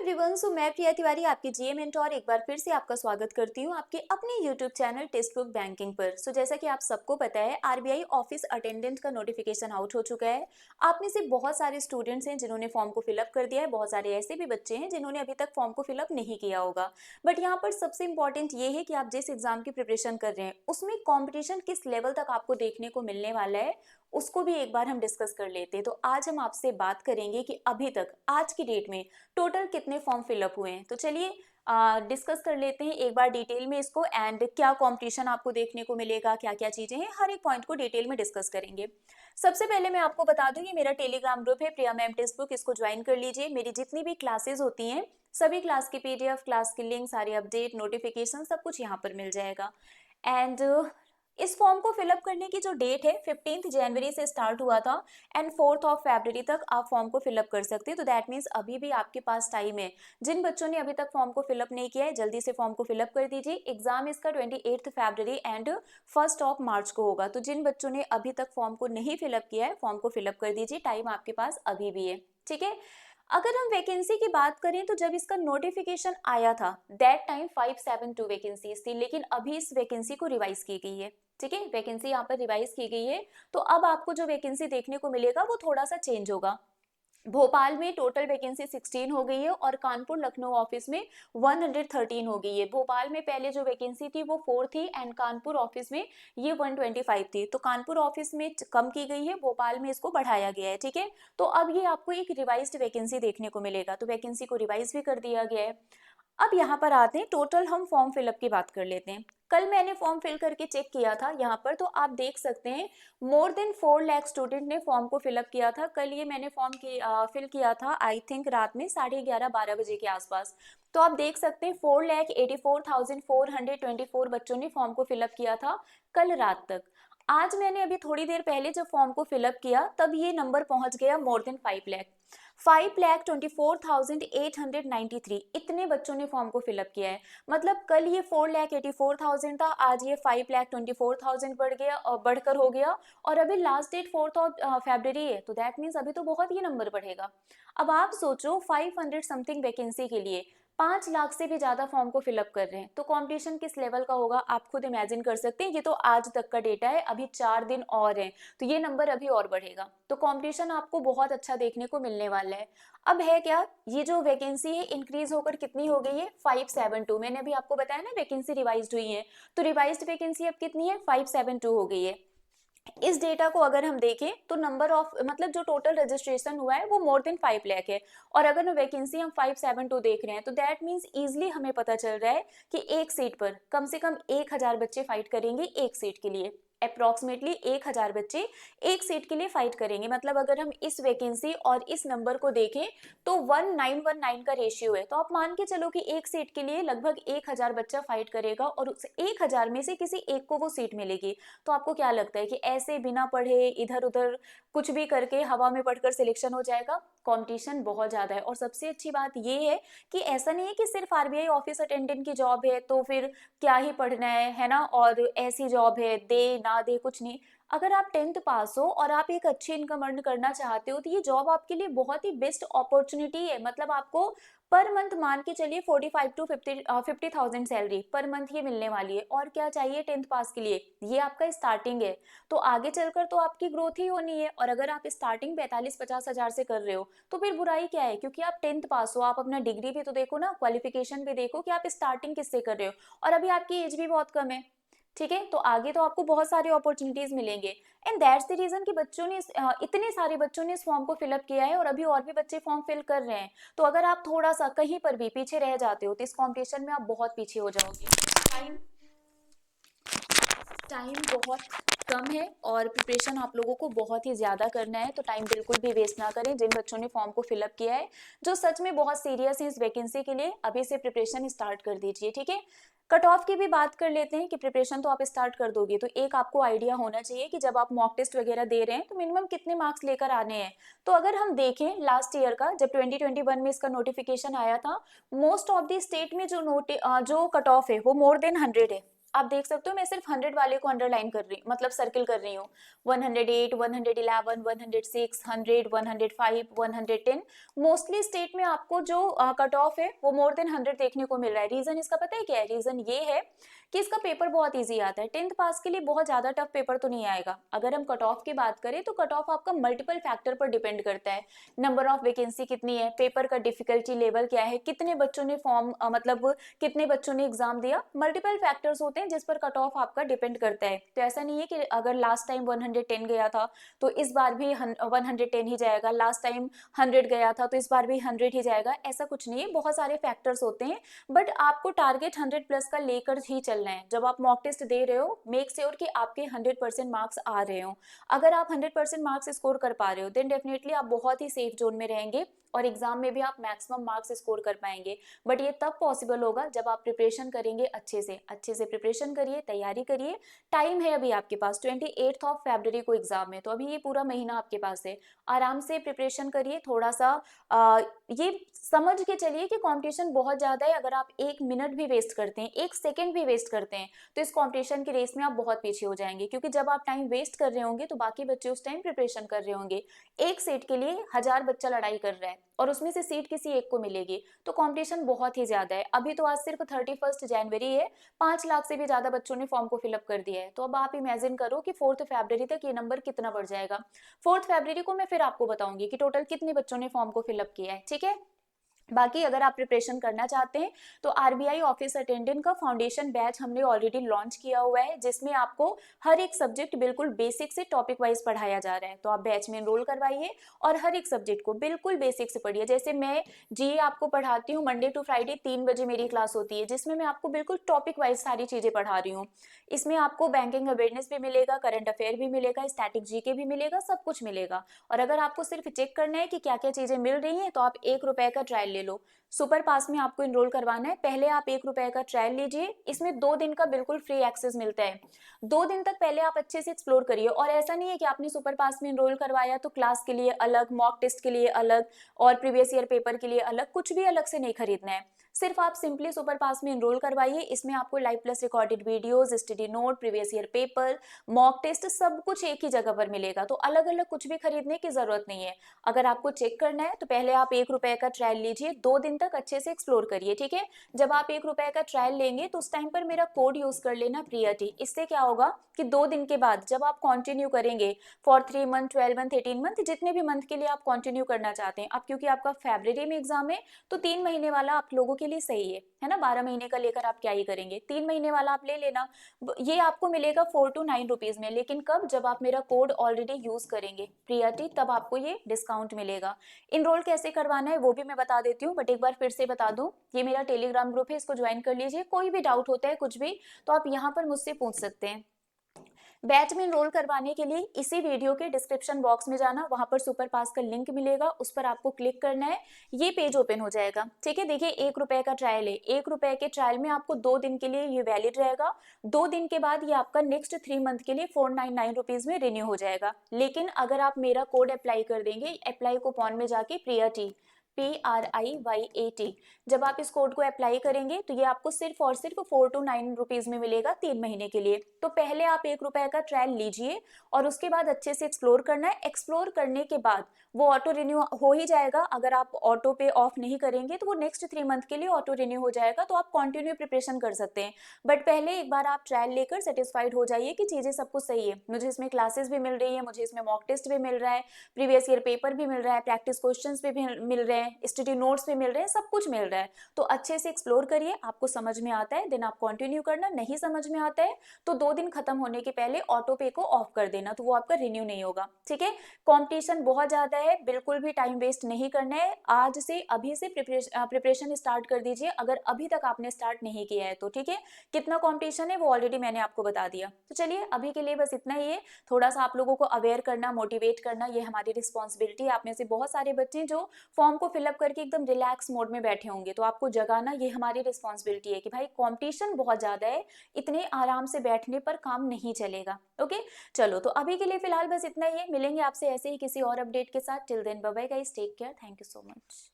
Everyone, सो मैं प्रिया तिवारी आपकी जीए mentor एक बार फिर से आपका स्वागत करती हूँ आपके अपने YouTube channel text book banking पर। जैसा कि आप सबको पता है, आरबीआई ऑफिस अटेंडेंट का नोटिफिकेशन आउट हो चुका है। आप में से बहुत सारे स्टूडेंट्स हैं जिन्होंने फॉर्म को फिलअप कर दिया है, बहुत सारे ऐसे भी बच्चे हैं जिन्होंने अभी तक फॉर्म को फिलअप नहीं किया होगा। बट यहाँ पर सबसे इंपॉर्टेंट ये है कि आप जिस एग्जाम की प्रिपरेशन कर रहे हैं उसमें कॉम्पिटिशन किस लेवल तक आपको देखने को मिलने वाला है, उसको भी एक बार हम डिस्कस कर लेते हैं। तो आज हम आपसे बात करेंगे कि अभी तक आज की डेट में टोटल कितने फॉर्म फिलअप हुए हैं। तो चलिए डिस्कस कर लेते हैं एक बार डिटेल में इसको, एंड क्या कंपटीशन आपको देखने को मिलेगा, क्या क्या चीजें हैं, हर एक पॉइंट को डिटेल में डिस्कस करेंगे। सबसे पहले मैं आपको बता दूं, ये मेरा टेलीग्राम ग्रुप है प्रिया मैम टेक्स्ट बुक, इसको ज्वाइन कर लीजिए। मेरी जितनी भी क्लासेस होती हैं सभी क्लास की पीडीएफ, क्लास की लिंक, सारे अपडेट, नोटिफिकेशन सब कुछ यहाँ पर मिल जाएगा। एंड इस फॉर्म को फिलअप करने की जो डेट है 15 जनवरी से स्टार्ट हुआ था एंड 4 फरवरी तक आप फॉर्म को फिलअप कर सकते हैं। तो दैट मीन्स अभी भी आपके पास टाइम है। जिन बच्चों ने अभी तक फॉर्म को फिलअप नहीं किया है जल्दी से फॉर्म को फिलअप कर दीजिए। एग्जाम इसका 28 फरवरी एंड 1 मार्च को होगा। तो जिन बच्चों ने अभी तक फॉर्म को नहीं फिलअप किया है फॉर्म को फिलअप कर दीजिए, टाइम आपके पास अभी भी है। ठीक है। अगर हम वैकेंसी की बात करें तो जब इसका नोटिफिकेशन आया था दैट टाइम 572 वैकेंसीज थी, लेकिन अभी इस वैकेंसी को रिवाइज की गई है। ठीक है, वैकेंसी यहाँ पर रिवाइज की गई है। तो अब आपको जो वैकेंसी देखने को मिलेगा वो थोड़ा सा चेंज होगा। भोपाल में टोटल वैकेंसी 16 हो गई है और कानपुर लखनऊ ऑफिस में 113 हो गई है। भोपाल में पहले जो वैकेंसी थी वो 4 थी एंड कानपुर ऑफिस में ये 125 थी। तो कानपुर ऑफिस में कम की गई है, भोपाल में इसको बढ़ाया गया है। ठीक है, तो अब ये आपको एक रिवाइज्ड वैकेंसी देखने को मिलेगा। तो वैकेंसी को रिवाइज भी कर दिया गया है। अब यहाँ पर आते हैं, टोटल हम फॉर्म फिलअप की बात कर लेते हैं। कल मैंने फॉर्म फिल करके चेक किया था यहाँ पर, तो आप देख सकते हैं मोर देन 4 लाख स्टूडेंट ने फॉर्म को फिलअप किया था। कल ये मैंने फॉर्म फिल किया था आई थिंक रात में 11:30-12 बजे के आसपास। तो आप देख सकते हैं 4,84,424 बच्चों ने फॉर्म को फिलअप किया था कल रात तक। आज मैंने अभी थोड़ी देर पहले जब फॉर्म को फिलअप किया तब ये नंबर पहुंच गया मोर देन 5 लाख। 5,24,893 इतने बच्चों ने फॉर्म को फिलअप किया है। मतलब कल ये 4,84,000 था, आज ये 5,24,000 बढ़ गया और बढ़कर हो गया। और अभी लास्ट डेट 4 फरवरी है, तो दैट मीन्स अभी तो बहुत ही नंबर बढ़ेगा। अब आप सोचो 500 समथिंग वैकेंसी के लिए 5 लाख से भी ज्यादा फॉर्म को फिलअप कर रहे हैं, तो कंपटीशन किस लेवल का होगा आप खुद इमेजिन कर सकते हैं। ये तो आज तक का डेटा है, अभी 4 दिन और हैं, तो ये नंबर अभी और बढ़ेगा। तो कंपटीशन आपको बहुत अच्छा देखने को मिलने वाला है। अब है क्या, ये जो वैकेंसी है इंक्रीज होकर कितनी हो गई है 572। मैंने अभी आपको बताया ना वैकेंसी रिवाइज्ड हुई है, तो रिवाइज्ड वैकेंसी अब कितनी है 572 हो गई है। इस डेटा को अगर हम देखें तो नंबर ऑफ मतलब जो टोटल रजिस्ट्रेशन हुआ है वो मोर देन 5 लाख है। और अगर वैकेंसी हम 572 देख रहे हैं तो दैट मीन्स इजिली हमें पता चल रहा है कि एक सीट पर कम से कम 1000 बच्चे फाइट करेंगे एक सीट के लिए। अप्रोक्सीमेटली 1000 बच्चे एक सीट के लिए फाइट करेंगे। मतलब अगर हम इस वैकेंसी और इस नंबर को देखें तो 1919 का रेशियो है। तो आप मान के चलो कि एक सीट के लिए लगभग 1000 बच्चा फाइट करेगा और उस 1000 में से किसी एक को वो सीट मिलेगी। तो आपको क्या लगता है कि ऐसे बिना पढ़े इधर उधर कुछ भी करके हवा में पढ़कर सिलेक्शन हो जाएगा? कंपटीशन बहुत ज्यादा है। और सबसे अच्छी बात ये है कि ऐसा नहीं है कि सिर्फ आरबीआई ऑफिस अटेंडेंट की जॉब है तो फिर क्या ही पढ़ना है ना, और ऐसी जॉब है दे ना दे कुछ नहीं। अगर आप 10th पास हो और आप एक अच्छी इनकम अर्न करना चाहते हो तो ये जॉब आपके लिए बहुत ही बेस्ट अपॉर्चुनिटी है। मतलब आपको पर मंथ मान के चलिए 45 टू 50,000 सैलरी पर मंथ ये मिलने वाली है। और क्या चाहिए 10th पास के लिए, ये आपका स्टार्टिंग है। तो आगे चलकर तो आपकी ग्रोथ ही होनी है। और अगर आप स्टार्टिंग 45-50 हजार से कर रहे हो तो फिर बुराई क्या है, क्योंकि आप 10th पास हो। आप अपना डिग्री भी तो देखो ना, क्वालिफिकेशन भी देखो कि आप स्टार्टिंग किससे कर रहे हो। और अभी आपकी एज भी बहुत कम है। ठीक है, तो आगे तो आपको बहुत सारे अपॉर्चुनिटीज मिलेंगे। एंड दैट्स द रीजन कि बच्चों ने इतने सारे बच्चों ने इस फॉर्म को फिलअप किया है और अभी और भी बच्चे फॉर्म फिल कर रहे हैं। तो अगर आप थोड़ा सा कहीं पर भी पीछे रह जाते हो तो इस कॉम्पिटिशन में आप बहुत पीछे हो जाओगे। टाइम टाइम बहुत कम है और प्रिपरेशन आप लोगों को बहुत ही ज्यादा करना है। तो टाइम बिल्कुल भी वेस्ट ना करें। जिन बच्चों ने फॉर्म को फिलअप किया है, जो सच में बहुत सीरियस है इस वैकेंसी के लिए, अभी से प्रिपरेशन स्टार्ट कर दीजिए। ठीक है, कट ऑफ की भी बात कर लेते हैं कि प्रिपरेशन तो आप स्टार्ट कर दोगे तो एक आपको आइडिया होना चाहिए कि जब आप मॉक टेस्ट वगैरह दे रहे हैं तो मिनिमम कितने मार्क्स लेकर आने हैं। तो अगर हम देखें लास्ट ईयर का, जब 2021 में इसका नोटिफिकेशन आया था, मोस्ट ऑफ द स्टेट में जो कट ऑफ है वो मोर देन 100 है। आप देख सकते हो मैं सिर्फ 100 वाले को अंडरलाइन कर रही मतलब सर्किल कर रही हूँ। 108, 111, 106, 100, 105, 110 मोस्टली स्टेट में आपको जो कट ऑफ है वो मोर देन 100 देखने को मिल रहा है। रीजन इसका पता है क्या है? रीजन ये है कि इसका पेपर बहुत ईजी आता है। 10th पास के लिए बहुत ज्यादा टफ पेपर तो नहीं आएगा। अगर हम कट ऑफ की बात करें तो कट ऑफ आपका मल्टीपल फैक्टर पर डिपेंड करता है। नंबर ऑफ वैकेंसी कितनी है, पेपर का डिफिकल्टी लेवल क्या है, कितने बच्चों ने फॉर्म मतलब कितने बच्चों ने एग्जाम दिया, मल्टीपल फैक्टर्स होते हैं जिस पर कट ऑफ आपका डिपेंड करता है। तो ऐसा नहीं है कि अगर लास्ट टाइम 110 गया था तो इस बार भी 110 ही जाएगा, लास्ट टाइम 100 गया था तो इस बार भी 100 ही जाएगा, ऐसा कुछ नहीं है। बहुत सारे फैक्टर्स होते हैं बट आपको टारगेट 100 प्लस का लेकर ही चलना है। जब आप मॉक टेस्ट दे रहे हो मेक श्योर कि आपके 100% मार्क्स आ रहे हो। अगर आप 100% मार्क्स स्कोर कर पा रहे हो देन डेफिनेटली आप बहुत ही सेफ जोन में रहेंगे और एग्जाम में भी आप मैक्सिमम मार्क्स स्कोर कर पाएंगे। बट ये तब पॉसिबल होगा जब आप प्रिपरेशन करेंगे, अच्छे से प्रिपरेशन करिए, तैयारी करिए। टाइम है अभी आपके पास, 28 ऑफ फरवरी को एग्जाम है, तो अभी ये पूरा महीना आपके पास है। आराम से प्रिपरेशन करिए, थोड़ा सा ये समझ के चलिए कि कंपटीशन बहुत ज्यादा है। अगर आप 1 मिनट भी वेस्ट करते हैं, 1 सेकंड भी वेस्ट करते हैं तो इस कंपटीशन की रेस में आप बहुत पीछे हो जाएंगे, क्योंकि जब आप टाइम वेस्ट कर रहे होंगे तो बाकी बच्चे उस टाइम प्रिपरेशन कर रहे होंगे। एक सीट के लिए 1000 बच्चा लड़ाई कर रहा है और उसमें से सीट किसी एक को मिलेगी, तो कंपटीशन बहुत ही ज्यादा है। अभी तो आज सिर्फ 31 जनवरी है, 5 लाख से भी ज्यादा बच्चों ने फॉर्म को फिलअप कर दिया है। तो अब आप इमेजिन करो कि 4 फरवरी तक ये नंबर कितना बढ़ जाएगा। 4 फरवरी को मैं फिर आपको बताऊंगी कि टोटल कितने बच्चों ने फॉर्म को फिलअप किया है, ठीक है। बाकी अगर आप प्रिपरेशन करना चाहते हैं तो आरबीआई ऑफिस अटेंडेंट का फाउंडेशन बैच हमने ऑलरेडी लॉन्च किया हुआ है, जिसमें आपको हर एक सब्जेक्ट बिल्कुल बेसिक से टॉपिक वाइज पढ़ाया जा रहा है। तो आप बैच में एनरोल करवाइए और हर एक सब्जेक्ट को बिल्कुल बेसिक से पढ़िए। जैसे मैं जी आपको पढ़ाती हूँ, मंडे टू फ्राइडे 3 बजे मेरी क्लास होती है, जिसमें मैं आपको बिल्कुल टॉपिक वाइज सारी चीजें पढ़ा रही हूँ। इसमें आपको बैंकिंग अवेयरनेस भी मिलेगा, करंट अफेयर भी मिलेगा, स्टैटिक जीके भी मिलेगा, सब कुछ मिलेगा। और अगर आपको सिर्फ चेक करना है कि क्या क्या चीजें मिल रही हैं तो आप 1 रुपए का ट्रायल ले लो। सुपर पास में आपको एनरोल करवाना है, पहले आप 1 रुपए का ट्रायल लीजिए, इसमें 2 दिन का बिल्कुल फ्री एक्सेस मिलता है। 2 दिन तक पहले आप अच्छे से एक्सप्लोर करिए। और ऐसा नहीं है कि आपने सुपर पास में एनरोल करवाया तो क्लास के लिए अलग, मॉक टेस्ट के लिए अलग और प्रीवियस ईयर पेपर के लिए अलग, कुछ भी अलग से नहीं खरीदना है। सिर्फ आप सिंपली सुपर पास में एनरोल करवाइए। इसमें आपको live plus recorded videos, study note, previous year paper, mock test सब कुछ एक ही जगह पर मिलेगा, तो अलग अलग कुछ भी खरीदने की जरूरत नहीं है। अगर आपको चेक करना है तो पहले आप 1 रुपए का ट्रायल लीजिए, 2 दिन तक अच्छे से एक्सप्लोर करिए, ठीक है। जब आप 1 रुपए का ट्रायल लेंगे तो उस टाइम पर मेरा कोड यूज कर लेना प्रियटी। इससे क्या होगा कि 2 दिन के बाद जब आप कंटिन्यू करेंगे फॉर 3 मंथ, 12 मंथ, 18 मंथ, जितने भी मंथ के लिए आप कंटिन्यू करना चाहते हैं, अब क्योंकि आपका फरवरी में एग्जाम है तो 3 महीने वाला आप लोगों के लिए सही है ना। 12 महीने का लेकर आप क्या ही करेंगे, 3 महीने वाला आप ले लेना। ये आपको मिलेगा 4 to 9 रुपीज में, लेकिन कब? जब आप मेरा कोड ऑलरेडी यूज करेंगे प्रियटी, तब आपको ये डिस्काउंट मिलेगा। इनरोल कैसे करवाना है वो भी मैं बता देती हूँ, बट एक बार फिर से बता दूं, ये मेरा टेलीग्राम ग्रुप है, इसको ज्वाइन कर लीजिए। कोई भी डाउट होता है कुछ भी तो आप यहाँ पर मुझसे पूछ सकते हैं। बैच में एनरोल करवाने के लिए इसी वीडियो के डिस्क्रिप्शन बॉक्स में जाना, वहां पर सुपर पास का लिंक मिलेगा, उस पर आपको क्लिक करना है, ये पेज ओपन हो जाएगा, ठीक है। देखिए 1 रुपए का ट्रायल है, 1 रुपए के ट्रायल में आपको 2 दिन के लिए ये वैलिड रहेगा। 2 दिन के बाद ये आपका नेक्स्ट 3 मंथ के लिए 499 रुपीज में रिन्यू हो जाएगा। लेकिन अगर आप मेरा कोड अप्लाई कर देंगे, अप्लाई कूपन में जाके प्रियाटी, PRIYAT, जब आप इस कोड को अप्लाई करेंगे तो ये आपको सिर्फ और सिर्फ 4 to 9 रुपीज में मिलेगा 3 महीने के लिए। तो पहले आप 1 रुपए का ट्रायल लीजिए और उसके बाद अच्छे से एक्सप्लोर करना है। एक्सप्लोर करने के बाद वो ऑटो रिन्यू हो ही जाएगा। अगर आप ऑटो पे ऑफ नहीं करेंगे तो वो नेक्स्ट 3 मंथ के लिए ऑटो रिन्यू हो जाएगा, तो आप कंटिन्यू प्रिपरेशन कर सकते हैं। बट पहले एक बार आप ट्रायल लेकर सेटिस्फाइड हो जाइए कि चीजें सब कुछ सही है, मुझे इसमें क्लासेस भी मिल रही है, मुझे इसमें मॉक टेस्ट भी मिल रहा है, प्रीवियस ईयर पेपर भी मिल रहा है, प्रैक्टिस क्वेश्चंस भी मिल रहे हैं, स्टडी नोट्स भी मिल रहे हैं, सब कुछ मिल रहा है। तो अच्छे से एक्सप्लोर करिए, आपको समझ में आता है देन आप कंटिन्यू करना, नहीं समझ में आता है तो 2 दिन खत्म होने के पहले ऑटो पे को ऑफ कर देना, तो वो आपका रिन्यू नहीं होगा, ठीक है। कंपटीशन बहुत ज्यादा है, बिल्कुल भी टाइम वेस्ट नहीं करना है। आज से अभी से प्रिपरेशन स्टार्ट कर दीजिए, अगर अभी तक आपने स्टार्ट नहीं किया है तो, ठीक है। कितना कंपटीशन है वो ऑलरेडी मैंने आपको बता दिया। तो चलिए अभी के लिए बस इतना ही है, थोड़ा सा आप लोगों को अवेयर करना, मोटिवेट करना, ये हमारी रिस्पॉन्सिबिलिटी है। आप में से बहुत सारे बच्चे हैं जो फॉर्म को फिलअप करके एकदम रिलैक्स मोड में बैठे होंगे, तो आपको जगाना ये हमारी रिस्पॉन्सिबिलिटी है कि भाई कंपटीशन बहुत ज्यादा है, इतने आराम से बैठने पर काम नहीं चलेगा। ओके चलो, तो अभी के लिए फिलहाल बस इतना ही है, मिलेंगे आपसे ऐसे ही किसी और अपडेट के साथ। Till then bye bye guys, take care, thank you so much.